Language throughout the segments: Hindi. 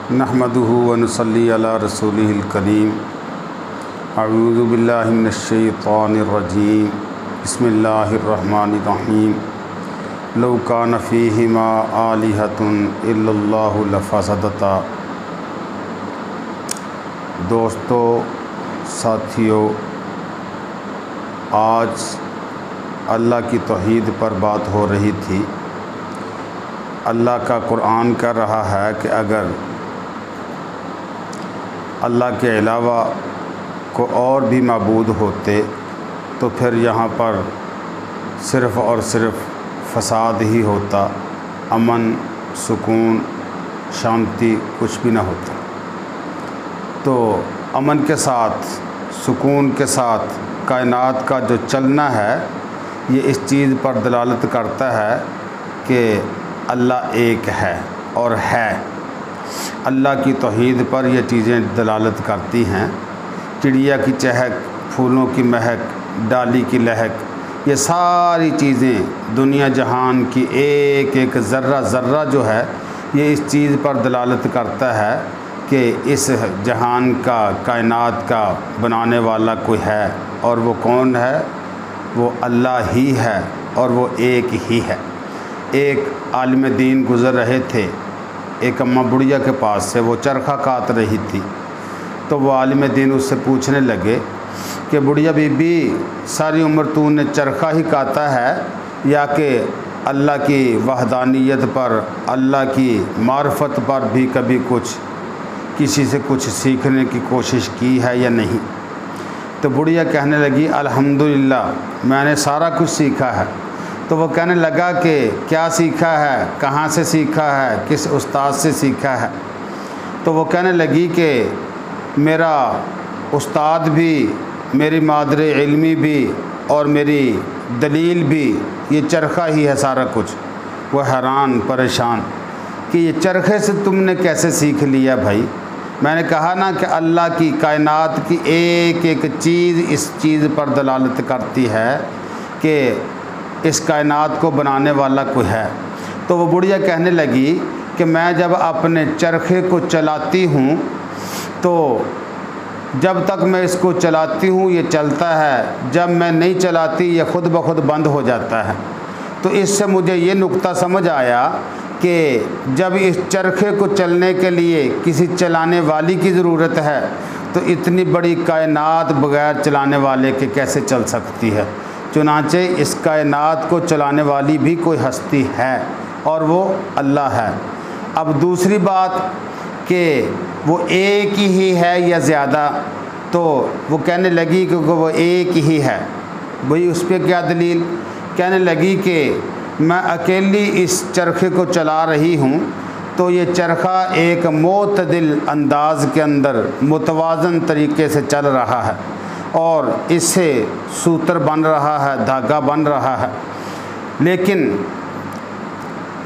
नहमदुहु व नुसल्ली अला रसूलिहिल करीम। अऊज़ु बिल्लाहि मिनश शैतानिर रजीम। बिस्मिल्लाहिर्रहमानिर्रहीम। लौ कान फ़ीहिमा आलिहतुन इल्लल्लाहु लफ़सदता। दोस्तों, साथियों, आज अल्लाह की तौहीद पर बात हो रही थी। अल्लाह का कुरान कह रहा है कि अगर अल्लाह के अलावा को और भी माबूद होते तो फिर यहाँ पर सिर्फ़ और सिर्फ फ़साद ही होता, अमन, सुकून, शांति कुछ भी ना होता। तो अमन के साथ, सुकून के साथ कायनात का जो चलना है, ये इस चीज़ पर दलालत करता है कि अल्लाह एक है और है। अल्लाह की तौहीद पर ये चीज़ें दलालत करती हैं। चिड़िया की चहक, फूलों की महक, डाली की लहक, ये सारी चीज़ें दुनिया जहान की एक एक ज़र्रा ज़र्रा जो है, ये इस चीज़ पर दलालत करता है कि इस जहान का, कायनात का बनाने वाला कोई है, और वो कौन है? वो अल्लाह ही है और वो एक ही है। एक आलिम दीन गुज़र रहे थे, एक अम्मा बुढ़िया के पास से, वो चरखा काट रही थी। तो वो आलिम दीन उससे पूछने लगे कि बुढ़िया बीबी, सारी उम्र तूने चरखा ही काटा है या कि अल्लाह की वहदानियत पर, अल्लाह की मार्फत पर भी कभी कुछ किसी से कुछ सीखने की कोशिश की है या नहीं? तो बुढ़िया कहने लगी, अल्हम्दुलिल्लाह, मैंने सारा कुछ सीखा है। तो वो कहने लगा कि क्या सीखा है, कहाँ से सीखा है, किस उस्ताद से सीखा है? तो वो कहने लगी कि मेरा उस्ताद भी, मेरी मादरे इल्मी भी और मेरी दलील भी ये चरखा ही है सारा कुछ। वो हैरान परेशान कि ये चरखे से तुमने कैसे सीख लिया भाई? मैंने कहा ना कि अल्लाह की, कायनात की एक एक चीज़ इस चीज़ पर दलालत करती है कि इस कायनात को बनाने वाला कोई है। तो वो बुढ़िया कहने लगी कि मैं जब अपने चरखे को चलाती हूँ तो जब तक मैं इसको चलाती हूँ ये चलता है, जब मैं नहीं चलाती ये खुद ब खुद बंद हो जाता है। तो इससे मुझे ये नुक्ता समझ आया कि जब इस चरखे को चलने के लिए किसी चलाने वाली की ज़रूरत है तो इतनी बड़ी कायनात बग़ैर चलाने वाले के कैसे चल सकती है। चुनांचे इस कायनात को चलाने वाली भी कोई हस्ती है और वो अल्लाह है। अब दूसरी बात कि वो एक ही है या ज़्यादा, तो वो कहने लगी कि वो एक ही है। भाई उस पर क्या दलील? कहने लगी कि मैं अकेली इस चरखे को चला रही हूँ तो ये चरखा एक मोतदिल अंदाज़ के अंदर मुतवाज़न तरीके से चल रहा है और इससे सूत्र बन रहा है, धागा बन रहा है। लेकिन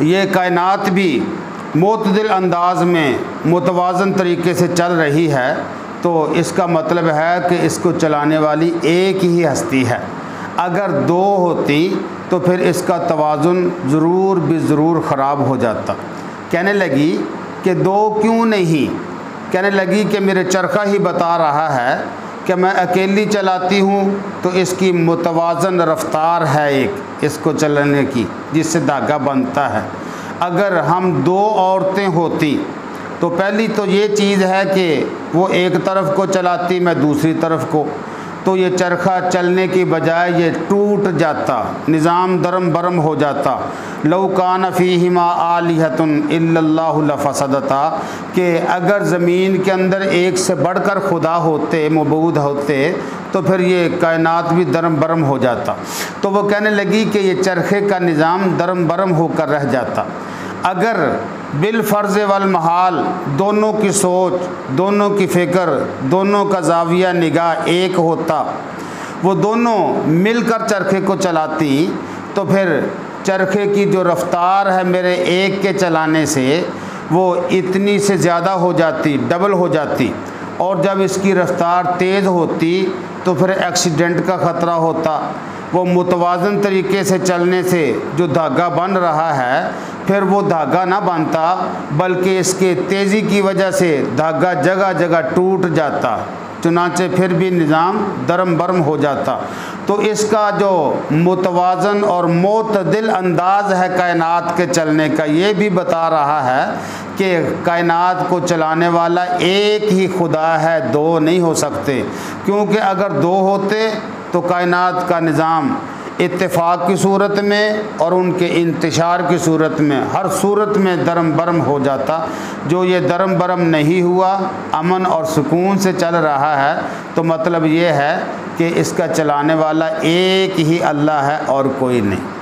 ये कायनात भी मोतदिल अंदाज़ में मुतवाज़न तरीके से चल रही है, तो इसका मतलब है कि इसको चलाने वाली एक ही हस्ती है। अगर दो होती तो फिर इसका तवाज़ुन ज़रूर ज़रूर ख़राब हो जाता। कहने लगी कि दो क्यों नहीं? कहने लगी कि मेरे चरखा ही बता रहा है कि मैं अकेली चलाती हूँ तो इसकी मुतवाज़न रफ़्तार है एक इसको चलाने की, जिससे धागा बनता है। अगर हम दो औरतें होती तो पहली तो ये चीज़ है कि वो एक तरफ को चलाती, मैं दूसरी तरफ को, तो ये चरखा चलने की बजाय ये टूट जाता, निज़ाम दरम बरम हो जाता। लौ कान फ़ीहिमा आलिहतुन इल्लल्लाहु लफ़सदता, कि अगर ज़मीन के अंदर एक से बढ़कर खुदा होते, मबूद होते, तो फिर ये कायनात भी दरम बरम हो जाता। तो वो कहने लगी कि ये चरखे का निज़ाम दरम बरम होकर रह जाता। अगर बिल फ़र्ज़ वल महाल दोनों की सोच, दोनों की फ़िक्र, दोनों का ज़ाविया निगाह एक होता, वो दोनों मिलकर चरखे को चलाती, तो फिर चरखे की जो रफ़्तार है मेरे एक के चलाने से वो इतनी से ज़्यादा हो जाती, डबल हो जाती। और जब इसकी रफ़्तार तेज़ होती तो फिर एक्सीडेंट का ख़तरा होता, वो मुतवाज़न तरीके से चलने से जो धागा बन रहा है फिर वो धागा ना बनता, बल्कि इसके तेज़ी की वजह से धागा जगह जगह टूट जाता, चुनांचे फिर भी निज़ाम दरम बरम हो जाता। तो इसका जो मुतवाज़न और मोतदिल अंदाज़ है कायनात के चलने का, ये भी बता रहा है कि कायनात को चलाने वाला एक ही खुदा है, दो नहीं हो सकते। क्योंकि अगर दो होते तो कायनात का निज़ाम इत्तेफाक की सूरत में और उनके इंतशार की सूरत में हर सूरत में दरम बरम हो जाता। जो ये दरम बरम नहीं हुआ, अमन और सुकून से चल रहा है, तो मतलब ये है कि इसका चलाने वाला एक ही अल्लाह है और कोई नहीं।